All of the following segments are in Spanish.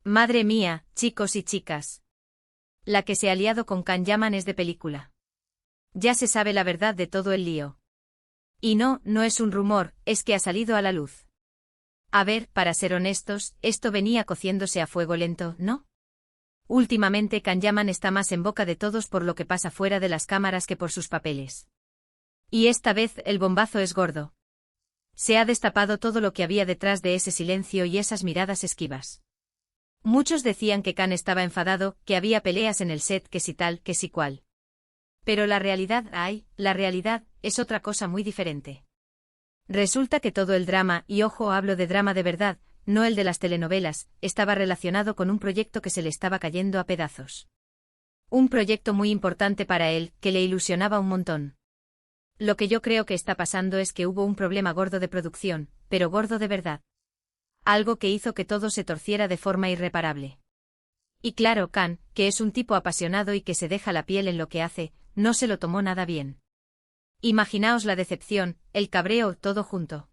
Madre mía, chicos y chicas. La que se ha liado con Can Yaman es de película. Ya se sabe la verdad de todo el lío. Y no es un rumor, es que ha salido a la luz. A ver, para ser honestos, esto venía cociéndose a fuego lento, ¿no? Últimamente Can Yaman está más en boca de todos por lo que pasa fuera de las cámaras que por sus papeles. Y esta vez el bombazo es gordo. Se ha destapado todo lo que había detrás de ese silencio y esas miradas esquivas. Muchos decían que Can estaba enfadado, que había peleas en el set, que si tal, que si cual. Pero la realidad es otra cosa muy diferente. Resulta que todo el drama, y ojo, hablo de drama de verdad, no el de las telenovelas, estaba relacionado con un proyecto que se le estaba cayendo a pedazos. Un proyecto muy importante para él, que le ilusionaba un montón. Lo que yo creo que está pasando es que hubo un problema gordo de producción, pero gordo de verdad. Algo que hizo que todo se torciera de forma irreparable. Y claro, Can, que es un tipo apasionado y que se deja la piel en lo que hace, no se lo tomó nada bien. Imaginaos la decepción, el cabreo, todo junto.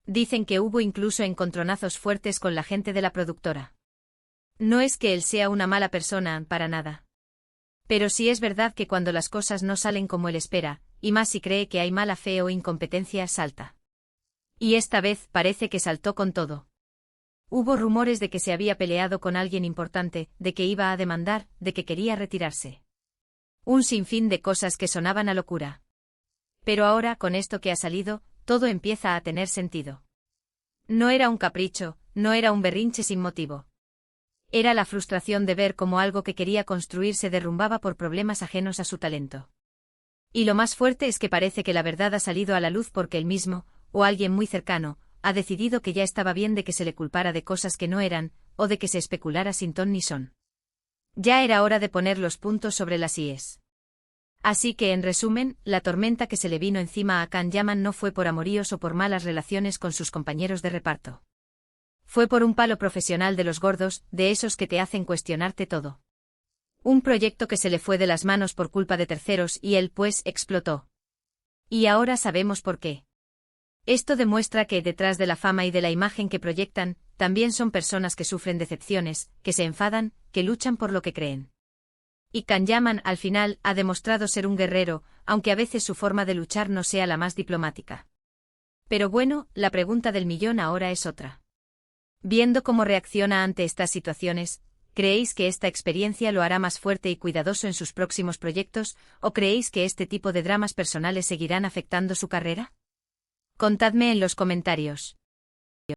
Dicen que hubo incluso encontronazos fuertes con la gente de la productora. No es que él sea una mala persona, para nada. Pero sí es verdad que cuando las cosas no salen como él espera, y más si cree que hay mala fe o incompetencia, salta. Y esta vez parece que saltó con todo. Hubo rumores de que se había peleado con alguien importante, de que iba a demandar, de que quería retirarse. Un sinfín de cosas que sonaban a locura. Pero ahora, con esto que ha salido, todo empieza a tener sentido. No era un capricho, no era un berrinche sin motivo. Era la frustración de ver cómo algo que quería construir se derrumbaba por problemas ajenos a su talento. Y lo más fuerte es que parece que la verdad ha salido a la luz porque él mismo, o alguien muy cercano, ha decidido que ya estaba bien de que se le culpara de cosas que no eran, o de que se especulara sin ton ni son. Ya era hora de poner los puntos sobre las íes. Así que, en resumen, la tormenta que se le vino encima a Can Yaman no fue por amoríos o por malas relaciones con sus compañeros de reparto. Fue por un palo profesional de los gordos, de esos que te hacen cuestionarte todo. Un proyecto que se le fue de las manos por culpa de terceros y él, pues, explotó. Y ahora sabemos por qué. Esto demuestra que, detrás de la fama y de la imagen que proyectan, también son personas que sufren decepciones, que se enfadan, que luchan por lo que creen. Y Can Yaman, al final, ha demostrado ser un guerrero, aunque a veces su forma de luchar no sea la más diplomática. Pero bueno, la pregunta del millón ahora es otra. Viendo cómo reacciona ante estas situaciones, ¿creéis que esta experiencia lo hará más fuerte y cuidadoso en sus próximos proyectos, o creéis que este tipo de dramas personales seguirán afectando su carrera? Contadme en los comentarios.